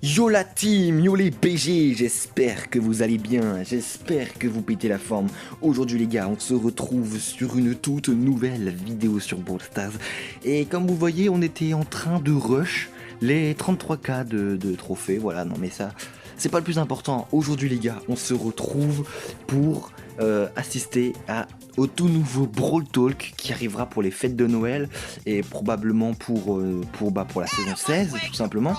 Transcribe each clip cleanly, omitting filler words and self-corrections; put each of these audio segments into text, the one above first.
Yo la team, yo les BG, j'espère que vous allez bien, j'espère que vous pétez la forme. Aujourd'hui les gars, on se retrouve sur une toute nouvelle vidéo sur Brawl Stars. Et comme vous voyez, on était en train de rush les 33K de trophées, voilà, non mais ça, c'est pas le plus important. Aujourd'hui les gars, on se retrouve pour assister au tout nouveau Brawl Talk qui arrivera pour les fêtes de Noël et probablement pour la saison 16 tout simplement.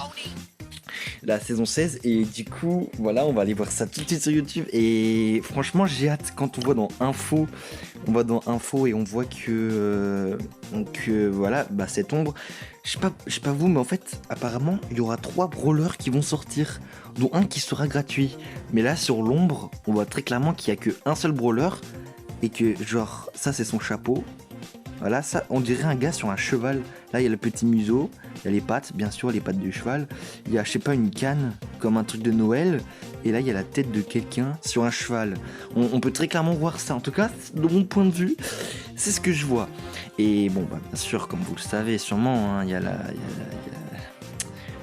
La saison 16 et du coup voilà, on va aller voir ça tout de suite sur YouTube et franchement j'ai hâte. Quand on va dans info et on voit que voilà, bah cette ombre, je sais pas vous, mais en fait apparemment il y aura 3 brawlers qui vont sortir, dont un qui sera gratuit, mais là sur l'ombre on voit très clairement qu'il y a que un seul brawler et que genre ça c'est son chapeau. Voilà, ça, on dirait un gars sur un cheval. Là, il y a le petit museau, il y a les pattes, bien sûr, les pattes du cheval. Il y a, je sais pas, une canne, comme un truc de Noël. Et là, il y a la tête de quelqu'un sur un cheval. On peut très clairement voir ça. En tout cas, de mon point de vue, c'est ce que je vois. Et bon, bah, bien sûr, comme vous le savez sûrement, hein, il y a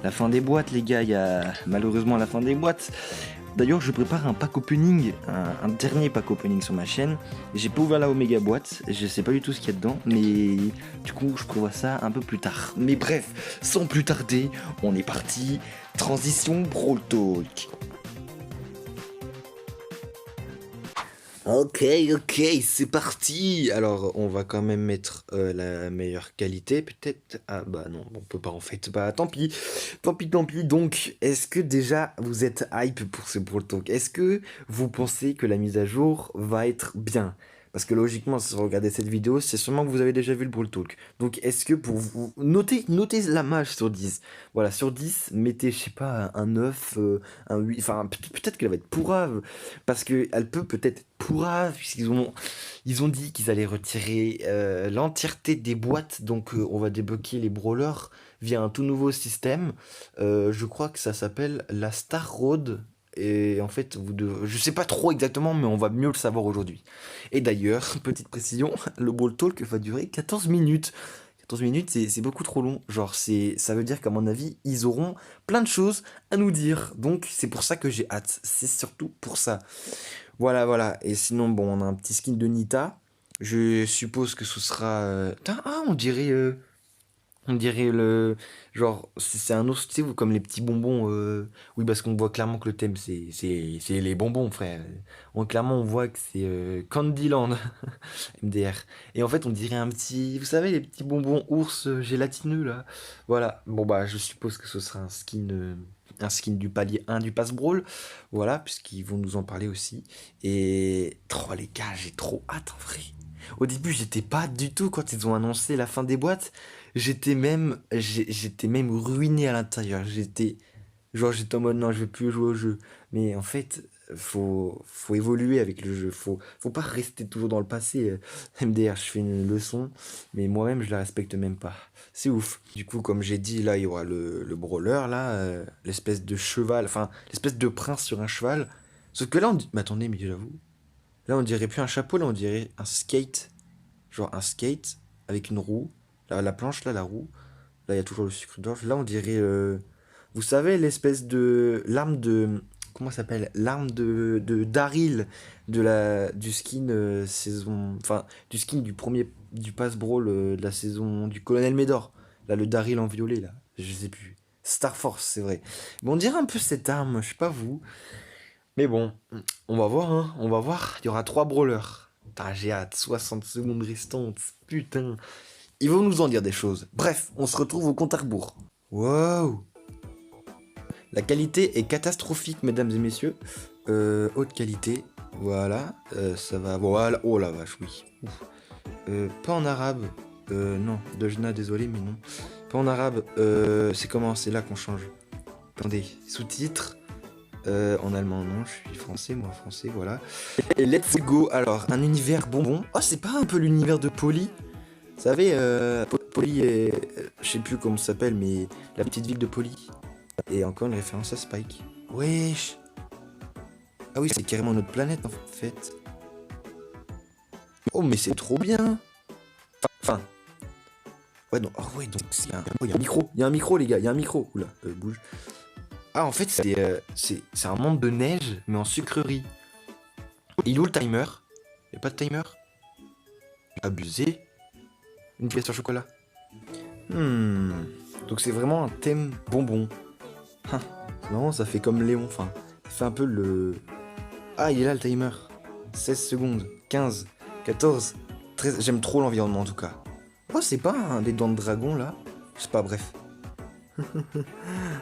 la fin des boîtes, les gars. Il y a malheureusement la fin des boîtes. D'ailleurs, je prépare un pack opening, un dernier pack opening sur ma chaîne. J'ai pas ouvert la Omega boîte, je sais pas du tout ce qu'il y a dedans, mais du coup, je prévois ça un peu plus tard. Mais bref, sans plus tarder, on est parti. Transition Brawl Talk. Ok, c'est parti. Alors, on va quand même mettre la meilleure qualité, peut-être. Ah bah non, on peut pas en fait. Bah tant pis, tant pis. Donc, est-ce que déjà vous êtes hype pour ce Brawl Talk? Est-ce que vous pensez que la mise à jour va être bien? Parce que logiquement, si vous regardez cette vidéo, c'est sûrement que vous avez déjà vu le Brawl Talk. Donc, est-ce que pour vous... Notez la mage sur 10. Voilà, sur 10, mettez, je sais pas, un 9, un 8... Enfin, peut-être qu'elle va être pourrave. Parce qu'elle peut peut-être être pourrave, ils ont dit qu'ils allaient retirer l'entièreté des boîtes. Donc, on va débloquer les brawlers via un tout nouveau système. Je crois que ça s'appelle la Star Road. Et en fait, je sais pas trop exactement, mais on va mieux le savoir aujourd'hui. Et d'ailleurs, petite précision, le Brawl Talk va durer 14 minutes. 14 minutes, c'est beaucoup trop long. Genre, ça veut dire qu'à mon avis, ils auront plein de choses à nous dire. Donc, c'est pour ça que j'ai hâte. C'est surtout pour ça. Voilà, voilà. Et sinon, bon, on a un petit skin de Nita. Je suppose que ce sera... Tain, ah, on dirait le... Genre, c'est un ours, tu sais, comme les petits bonbons. Oui, parce qu'on voit clairement que le thème, c'est les bonbons, frère. Clairement, on voit que c'est Candyland, MDR. Et en fait, on dirait un petit... Vous savez, les petits bonbons ours gélatineux, là. Voilà. Bon, bah, je suppose que ce sera un skin du palier 1 du Pass Brawl. Voilà, puisqu'ils vont nous en parler aussi. Et... Oh, les gars, j'ai trop hâte, en vrai. Au début, j'étais pas du tout quand ils ont annoncé la fin des boîtes. J'étais même ruiné à l'intérieur. J'étais en mode non, je vais plus jouer au jeu. Mais en fait, faut évoluer avec le jeu. Faut pas rester toujours dans le passé. MDR, je fais une leçon, mais moi-même, je la respecte même pas. C'est ouf. Du coup, comme j'ai dit, là, il y aura le brawler, là, l'espèce de cheval, enfin, l'espèce de prince sur un cheval. Sauf que là, on dit, mais attendez, mais j'avoue. Là, on dirait plus un chapeau, là, on dirait un skate. Genre un skate avec une roue. Là, la planche, là, la roue. Là, il y a toujours le sucre d'orge. Là, on dirait... vous savez, l'espèce de... L'arme de... Comment ça s'appelle? L'arme de Daryl du skin saison... Enfin, du skin du premier... Du pass brawl de la saison du Colonel Médor. Là, le Daryl en violet, là. Je sais plus. Star Force, c'est vrai. Mais on dirait un peu cette arme, je sais pas vous. Mais bon, on va voir, hein. On va voir. Il y aura 3 brawlers. Putain, j'ai hâte. 60 secondes restantes. Putain. Ils vont nous en dire des choses. Bref, on se retrouve au compte à rebours. Wow. La qualité est catastrophique, mesdames et messieurs. Haute qualité. Voilà. Ça va. Voilà. Oh la vache, oui. Ouf. Pas en arabe. Non. Dojna, désolé, mais non. Pas en arabe. C'est comment? C'est là qu'on change. Attendez. Sous-titres. En allemand, non, je suis français, moi français, voilà. Et let's go. Alors, un univers bonbon. Oh, c'est pas un peu l'univers de Polly? Vous savez, Polly est... je sais plus comment ça s'appelle, mais la petite ville de Polly. Et encore une référence à Spike. Wesh. Ah oui, c'est carrément notre planète, en fait. Oh, mais c'est trop bien. Enfin... Ouais, non. Oh, ouais, donc c'est un... Oh, il y a un micro. Il y a un micro, les gars. Il y a un micro. Oula, bouge. Ah, en fait, c'est un monde de neige, mais en sucrerie. Il est où le timer? Y'a pas de timer? Abusé. Une pièce au chocolat. Donc c'est vraiment un thème bonbon. Ah, non, ça fait comme Léon, enfin. Ça fait un peu le... Ah, il est là le timer. 16 secondes, 15, 14, 13... J'aime trop l'environnement en tout cas. Oh, c'est pas des dents de dragon là? Je sais pas, bref.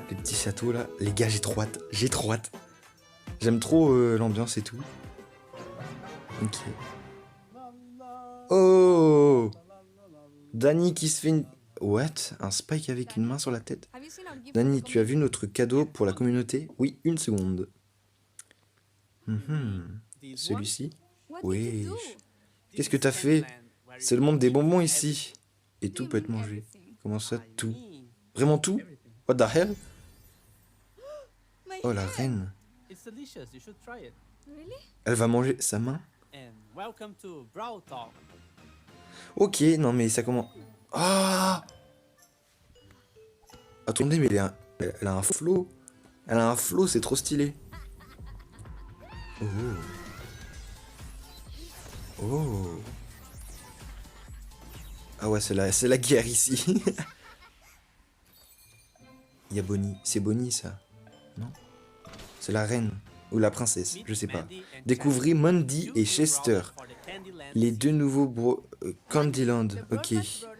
Les petits châteaux là. Les gars, j'ai trop hâte. J'ai trop hâte. J'aime trop l'ambiance et tout. Ok. Oh, Danny qui se fait une... What? Un spike avec une main sur la tête? Danny, tu as vu notre cadeau pour la communauté? Oui, une seconde. Celui-ci? Oui. Qu'est-ce que t'as fait? C'est le monde des bonbons ici. Et tout peut être mangé. Comment ça, tout? Vraiment tout? What the hell? Oh, la reine. Elle va manger sa main? Ok, non mais ça commence... Ah! Attendez, mais elle a un flow. Elle a un flow, c'est trop stylé. Oh. Oh. Ah ouais, c'est la guerre ici. Il y a Bonnie. C'est Bonnie, ça? Non? C'est la reine. Ou la princesse, je sais pas. Découvrez Mandy et Chester. Les deux nouveaux Candyland. Ok.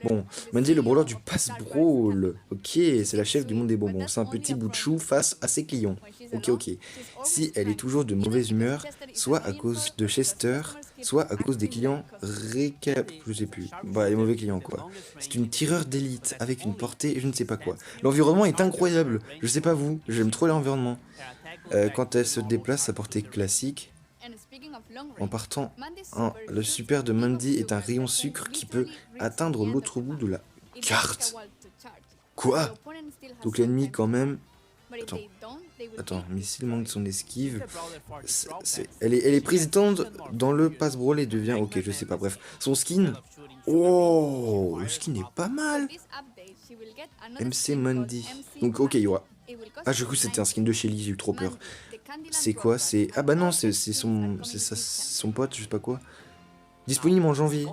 Bon, Mandy est le brawler du passe-brawl. Ok, c'est la chef du monde des bonbons. C'est un petit bout de chou face à ses clients. Ok, ok. Si elle est toujours de mauvaise humeur, soit à cause de Chester, soit à cause des clients je sais plus. Bah, les mauvais clients, quoi. C'est une tireur d'élite avec une portée, je ne sais pas quoi. L'environnement est incroyable. Je sais pas vous, j'aime trop l'environnement. Quand elle se déplace, sa portée classique. En partant, le super de Mandy est un rayon sucre qui peut atteindre l'autre bout de la carte. Quoi? Donc l'ennemi quand même... Attends, mais s'il manque son esquive... Elle est prise dans le passe-brawl et devient... Ok, je sais pas, bref. Son skin... Oh, le skin est pas mal. MC Mandy. Donc ok, il y aura... Ah, je crois que c'était un skin de Shelly, j'ai eu trop peur. C'est quoi? C'est... Ah bah non, c'est son pote, je sais pas quoi. Disponible en janvier.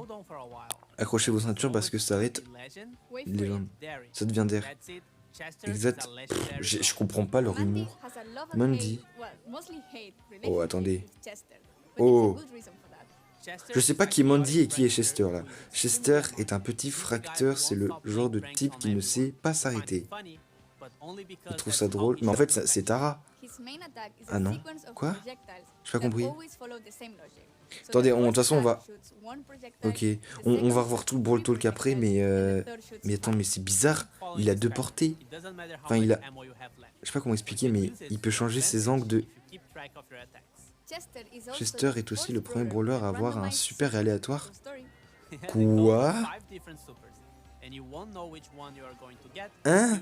Accrochez vos ceintures parce que ça va être... Légende. Ça devient d'air. Exact. Je comprends pas leur humour. Mandy. Oh, attendez. Oh. Je sais pas qui est Mandy et qui est Chester là. Chester est un petit fracteur, c'est le genre de type qui ne sait pas s'arrêter. Il trouve ça drôle. Mais en fait, c'est Tara. Ah non? Quoi? J'ai pas compris. Attendez, de toute façon, on va... Ok. On va revoir tout le Brawl Talk après, mais attends, mais c'est bizarre. Il a deux portées. Enfin, il a... Je sais pas comment expliquer, mais il peut changer ses angles de... Chester est aussi le premier brawler à avoir un super aléatoire. Quoi? Hein?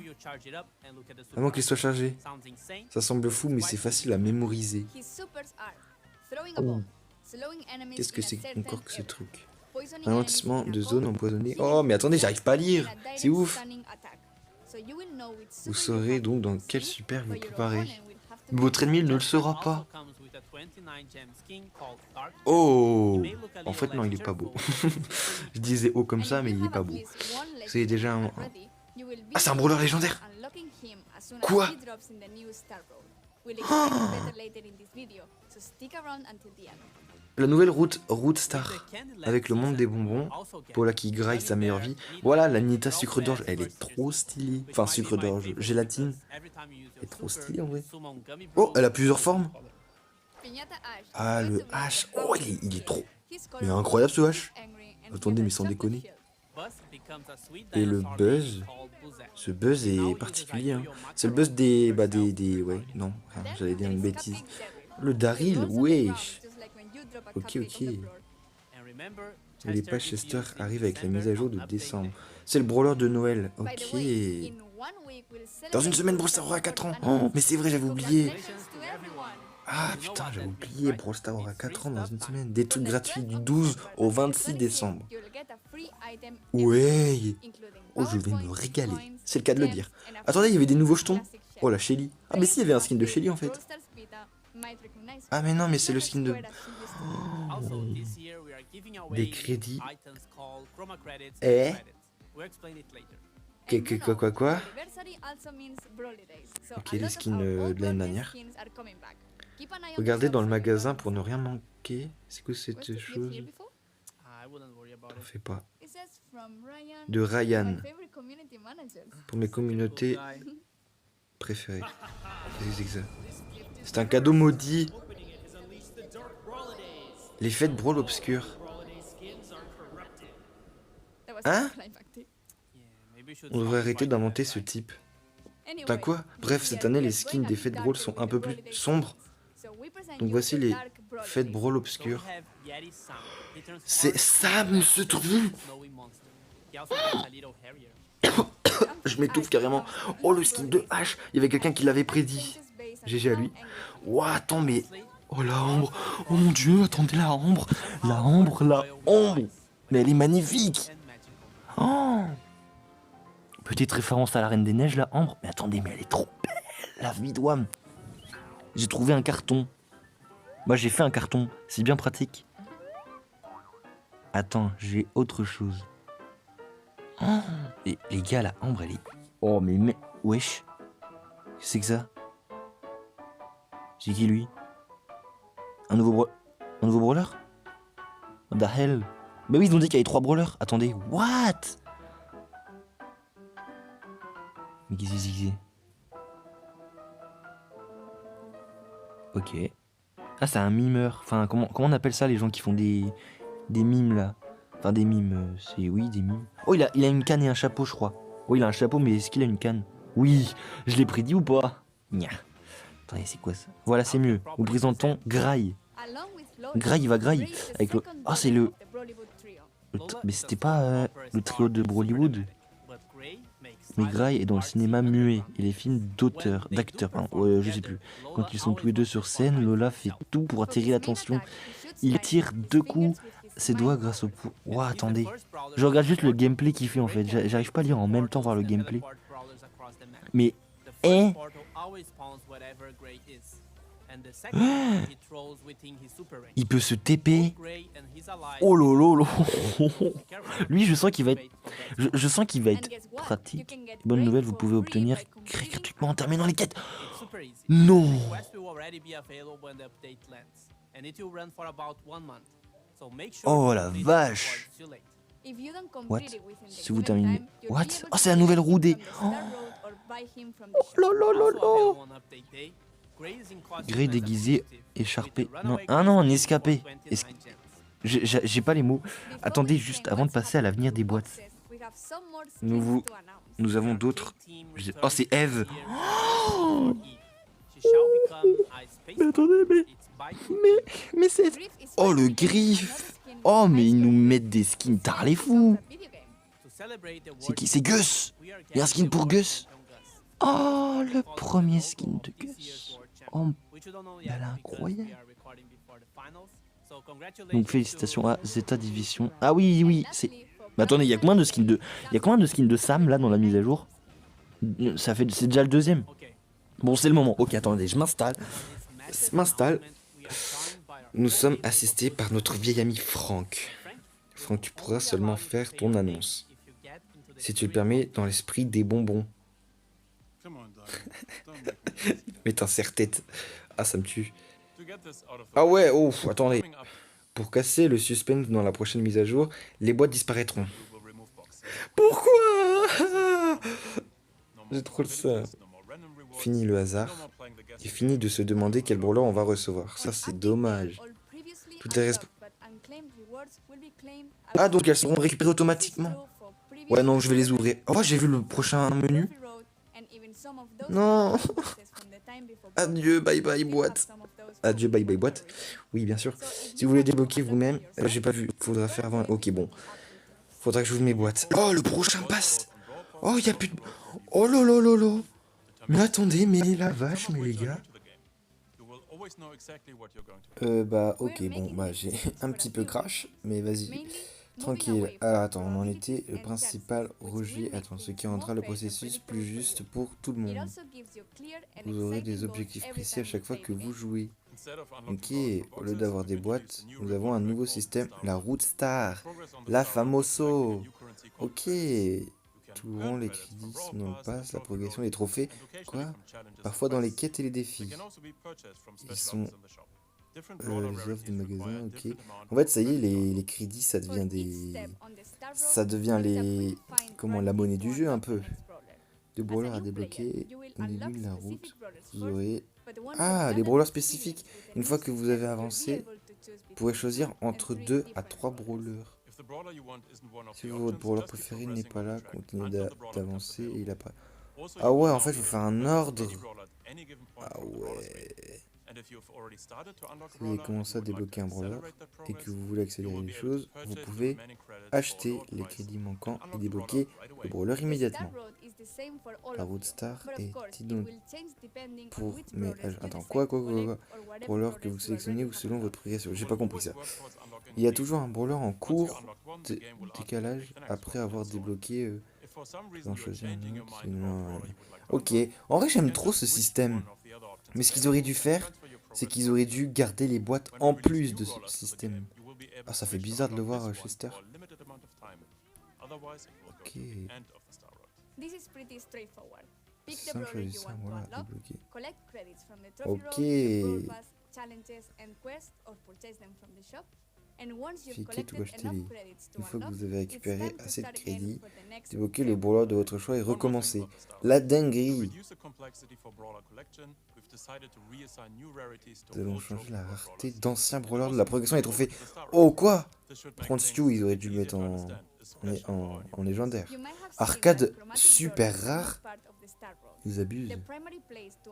Avant qu'il soit chargé. Ça semble fou, mais c'est facile à mémoriser. Oh. Qu'est-ce que c'est encore que ce truc? Ralentissement de zone empoisonnée. Oh, mais attendez, j'arrive pas à lire. C'est ouf. Vous saurez donc dans quel super vous préparez. Mais votre ennemi ne le saura pas. Oh! En fait, non, il est pas beau. Je disais oh comme ça, mais il est pas beau. C'est déjà un... Ah, c'est un brawler légendaire! Quoi? Oh, la nouvelle route Star, avec le monde des bonbons, Paula qui graille sa meilleure vie. Voilà, la Nita sucre d'orge, elle est trop stylée. Enfin, sucre d'orge, gélatine. Elle est trop stylée en vrai. Oh, elle a plusieurs formes. Ah, le H. Oh, il est trop... Mais incroyable ce H. Attendez, mais sans déconner. Et le buzz. Ce buzz est particulier. Hein. C'est le buzz des... Bah ouais, non. Enfin, j'allais dire une bêtise. Le Daryl, wesh. Ok, ok. Et les pages Chester arrivent avec la mise à jour de décembre. C'est le brawler de Noël. Ok. Dans une semaine, Brawl Stars aura 4 ans. Oh, mais c'est vrai, j'avais oublié. Ah putain, j'avais oublié, Brawl Stars aura 4 ans dans une semaine. Des trucs gratuits du 12 au 26 décembre. Ouais. Oh, je vais me régaler. C'est le cas de le dire. Attendez, il y avait des nouveaux jetons. Oh la Shelly. Ah mais si, il y avait un skin de Shelly en fait. Ah mais non, mais c'est le skin de... Des crédits. Eh? Quoi? Ok, les skins de l'année dernière. Regardez dans le magasin pour ne rien manquer. C'est quoi cette chose? T'en fais pas. De Ryan. Pour mes communautés préférées. Qu'est-ce que c'est que ça? C'est un cadeau maudit. Les fêtes Brawl obscures. Hein? On devrait arrêter d'inventer ce type. Putain quoi? Bref, cette année, les skins des fêtes Brawl sont un peu plus sombres. Donc voici les fêtes Brawl obscures. C'est Sam, ce truc! Je m'étouffe carrément. Oh, le skin de H! Il y avait quelqu'un qui l'avait prédit. GG à lui. Ouah, attends, mais... Oh, la Ambre! Oh mon dieu, attendez, la Ambre! La Ambre, la Ambre! Mais elle est magnifique! Oh! Petite référence à la Reine des Neiges, la Ambre. Mais attendez, mais elle est trop belle, la Vidouane. J'ai trouvé un carton. Moi, j'ai fait un carton. C'est bien pratique. Attends, j'ai autre chose. Oh, et les gars, la Ambre, elle est... Oh, mais... Wesh. Qu'est-ce que c'est que ça? C'est qui, lui? Un nouveau brawler? What the hell? Bah oui, ils ont dit qu'il y avait 3 brawlers. Attendez, what? Mais qu'est-ce que c'est? Ok. Ah, c'est un mimeur. Enfin, comment on appelle ça, les gens qui font des mimes, là? Enfin, des mimes, c'est... Oui, des mimes. Oh, il a une canne et un chapeau, je crois. Oh, il a un chapeau, mais est-ce qu'il a une canne? Oui, je l'ai prédit ou pas? Nya. Attendez, c'est quoi ça? Voilà, c'est mieux. Nous présentons Graille. Graille, il va Graille. Avec le... Oh, c'est le... Mais c'était pas le trio de Bollywood. Mais Graille est dans le cinéma muet et les films d'acteurs, pardon, je sais plus. Quand ils sont tous les deux sur scène, Lola fait tout pour attirer l'attention. Il tire 2 coups ses doigts grâce au pou... Ouah, attendez. Je regarde juste le gameplay qu'il fait en fait. J'arrive pas à lire en même temps voir le gameplay. Mais... Eh? Il peut se TP. Oh lolo. Lui, je sens qu'il va être... Je sens qu'il va être pratique. Bonne nouvelle, vous pouvez obtenir gratuitement en terminant les quêtes. Non. Oh la vache. What? Si vous terminez... What? Oh, c'est la nouvelle roue des... Oh lolo. Grey déguisé, écharpé... Non, ah non, un escapé. J'ai pas les mots. Attendez, juste avant de passer à l'avenir des boîtes. Nous avons d'autres... Oh, c'est Eve. Oh mais attendez, mais c'est... Oh, le griffe. Oh, mais ils nous mettent des skins tard les fous. C'est qui? C'est Gus. Il y a un skin pour Gus. Oh, le premier skin de Gus. Oh, elle est incroyable. Donc félicitations à Zeta Division. Ah oui, c'est... Mais attendez, il y a combien de skins de... Il y a combien de skins de Sam là dans la mise à jour? C'est déjà le deuxième. Bon, c'est le moment. Ok, attendez, je m'installe. Nous sommes assistés par notre vieil ami Franck. Franck, tu pourras seulement faire ton annonce. Si tu le permets, dans l'esprit des bonbons. Mais un serre-tête. Ah, ça me tue. Ah ouais, oh, attendez. Pour casser le suspense dans la prochaine mise à jour, les boîtes disparaîtront. Pourquoi? J'ai trop le seum. Fini le hasard. Et fini de se demander quel brawler on va recevoir. Ça, c'est dommage. Toutes les Ah, donc elles seront récupérées automatiquement. Ouais, non, je vais les ouvrir. Oh, j'ai vu le prochain menu. Non. Adieu, bye bye boîte. Adieu, bye bye boîte. Oui, bien sûr. Si vous voulez débloquer vous-même, j'ai pas vu. Faudra faire avant. Ok, bon. Faudra que j'ouvre mes boîtes. Oh, le prochain passe. Oh, il y a plus de... Oh lolo. Mais attendez, mais la vache, mais les gars. Bah, ok, bon, bah, j'ai un petit peu crash, mais vas-y. Tranquille. Ah, attends, on en était. Le principal rejet. Attends, ce qui rendra le processus plus juste pour tout le monde. Vous aurez des objectifs précis à chaque fois que vous jouez. Ok, au lieu d'avoir des boîtes, nous avons un nouveau système, la route star, la famoso. Ok, trouvons les crédits dans le pass, la progression, les trophées. Quoi? Parfois dans les quêtes et les défis. Ils sont les offres des magasins, ok. En fait, ça y est, les crédits, ça devient des... Ça devient les... Comment, la monnaie du jeu, un peu. Deux brawlers à débloquer. Au début de la route, vous aurez... Ah, les brawlers spécifiques. Une fois que vous avez avancé, vous pourrez choisir entre 2 à 3 brawlers. Si votre brawler préféré n'est pas là, continuez d'avancer et il apparaît. Ah ouais, en fait, il faut faire un ordre. Ah ouais. Si vous avez commencé à débloquer un brawler et que vous voulez accélérer les choses, vous pouvez acheter les crédits manquants et débloquer le brawler immédiatement. La route star est donc pour... Mais attends, quoi? Brawler que vous sélectionnez ou selon votre progression. J'ai pas compris ça. Il y a toujours un brawler en cours de décalage après avoir débloqué... en choisir un autre, sinon, ok, en vrai j'aime trop ce système. Mais ce qu'ils auraient dû faire, c'est qu'ils auraient dû garder les boîtes en plus de ce système. Ah, ça fait bizarre de le voir, Chester. Ok. Simple, choisissant, voilà, débloqué. Ok. Vérifiez tout acheter les... Une fois que vous avez récupéré assez de crédits, débloquez le brawler de votre choix et recommencez. La dinguerie! Nous allons changer la rareté d'anciens brawlers de la progression des trophées. Oh quoi? Prendre Stew, ils auraient dû le mettre en légendaire. Arcade super rare. Ils abusent.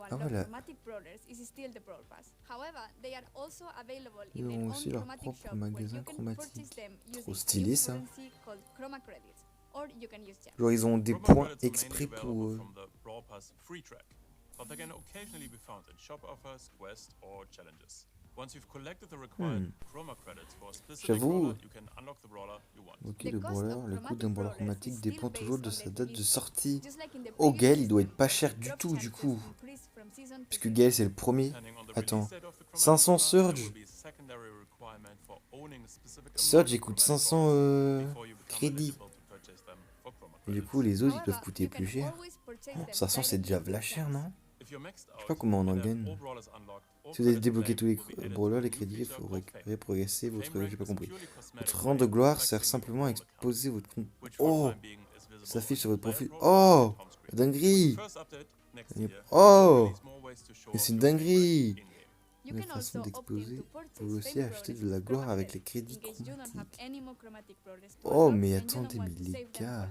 Ah voilà. Ils ont aussi leur propre magasin chromatique. Trop stylé ça. Genre ils ont des points exprès pour eux. J'avoue, ok, le brawler, le coût d'un brawler chromatique dépend toujours de sa date de sortie. Oh, Gale, il doit être pas cher du tout, du coup. Puisque Gale, c'est le premier. Attends, 500 Surge. Surge, il coûte 500 crédits. Et du coup, les autres, ils peuvent coûter plus cher. Oh, 500, c'est déjà v'là cher, non? Je sais pas comment on en gagne. Si vous avez débloqué tous les brawlers, les crédits, il faut récupérer, progresser votre... J'ai pas compris. Votre rang de gloire sert simplement à exposer votre compte. Oh! Ça s'affiche sur votre profil. Oh! Dinguerie! Oh! Et c'est une dinguerie! La façon d'exposer, vous pouvez aussi acheter de la gloire avec les crédits chromatiques. Oh, mais attendez, mais les gars!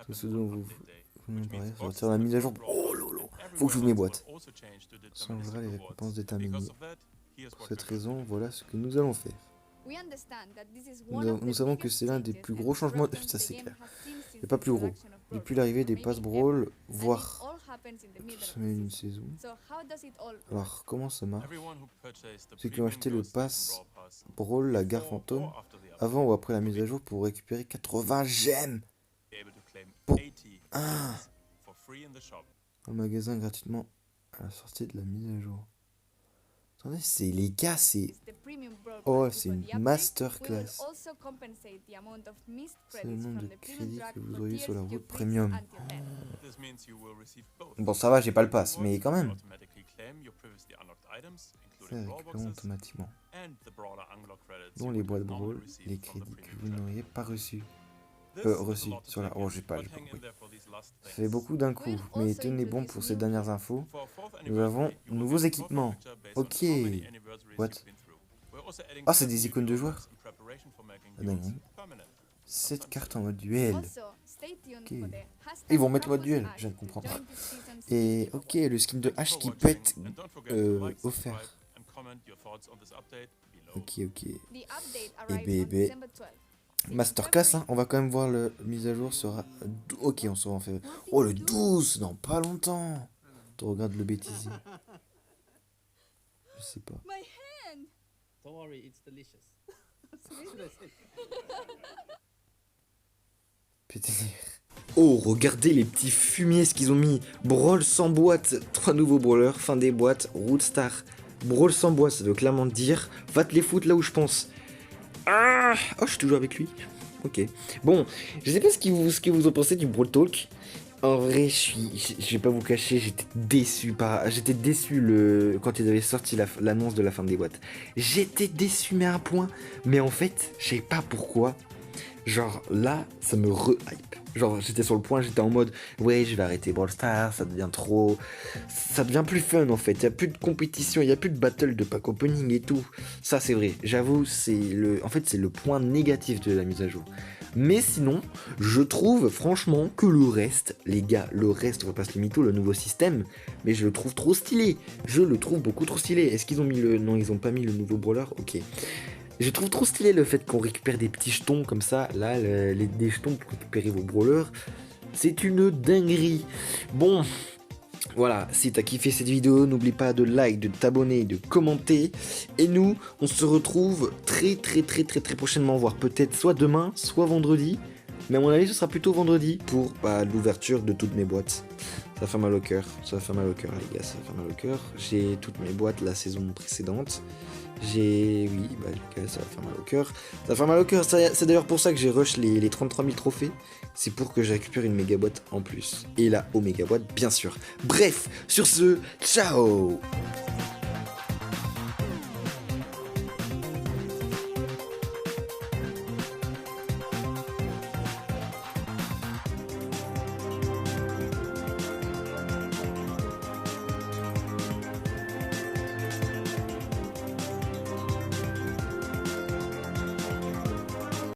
Tout ce dont vous me parlez, sortir la mise à jour. Oh lolo! Faut que j'ouvre mes boîtes. Changera les récompenses déterminées. Pour cette raison, voilà ce que nous allons faire. Nous savons que c'est l'un des plus gros changements, ça c'est clair, mais pas plus gros, depuis l'arrivée des pass brawl, voire sommet d'une saison. Alors comment ça marche? Ceux qui ont acheté le pass brawl, la gare fantôme, avant ou après la mise à jour pour récupérer 80 gemmes pour 1 dans le magasin gratuitement à la sortie de la mise à jour. Attendez, c'est les gars, c'est... Oh, c'est une masterclass. C'est le nombre de crédits que vous auriez sur la route premium. Bon, ça va, j'ai pas le pass, mais quand même. Ça récupère automatiquement. Dont les boîtes brawl, les crédits que vous n'auriez pas reçus. Reçus sur la... Oh, j'ai pas compris. Ça fait beaucoup d'un coup, mais tenez bon pour ces dernières infos. Nous avons nouveaux équipements. Ok. What? Ah, c'est des icônes de joueurs. Ah, dingue. 7 cartes en mode duel. Ok. Ils vont mettre mode duel, je viens de comprendre. Et ok, le skin de H qui peut être offert. Ok, ok. Et bébé. Masterclass, hein. On va quand même voir le mise à jour sera... Ok, on sera en février. Oh, le 12, dans pas longtemps. Tu regardes le bêtisier. Je sais pas. Putain. Oh, regardez les petits fumiers ce qu'ils ont mis. Brawl sans boîte, 3 nouveaux brawlers, fin des boîtes, Rootstar. Brawl sans boîte, ça doit clairement dire. Va te les foutre là où je pense. Ah, oh, je suis toujours avec lui. Ok. Bon, je sais pas ce que vous en pensez du Brawl Talk. En vrai, je vais pas vous cacher, j'étais déçu quand ils avaient sorti l'annonce de la fin des boîtes. J'étais déçu mais à un point. Mais en fait, je sais pas pourquoi. Genre là, ça me re-hype. Genre j'étais sur le point, j'étais en mode ouais, je vais arrêter Brawl Stars, ça devient trop, ça devient plus fun en fait. Il y a plus de compétition, il y a plus de battle de pack opening et tout. Ça c'est vrai. J'avoue, c'est le point négatif de la mise à jour. Mais sinon, je trouve franchement que le reste, les gars, le reste, on va pas se limiter le nouveau système, mais je le trouve trop stylé. Je le trouve beaucoup trop stylé. Est-ce qu'ils ont mis non, ils ont pas mis le nouveau brawler. Ok. Je trouve trop stylé le fait qu'on récupère des petits jetons comme ça. Là, des jetons pour récupérer vos brawlers. C'est une dinguerie. Bon, voilà, si t'as kiffé cette vidéo, n'oublie pas de like, de t'abonner, de commenter. Et nous, on se retrouve très prochainement, voire peut-être soit demain, soit vendredi. Mais à mon avis, ce sera plutôt vendredi pour l'ouverture de toutes mes boîtes. Ça fait mal au cœur, les gars, ça fait mal au cœur. J'ai toutes mes boîtes la saison précédente. Oui, les gars, ça va faire mal au cœur. Ça va faire mal au cœur, c'est d'ailleurs pour ça que j'ai rush les 33 000 trophées. C'est pour que je récupère une méga boîte en plus. Et la méga boîte, bien sûr. Bref, sur ce, ciao!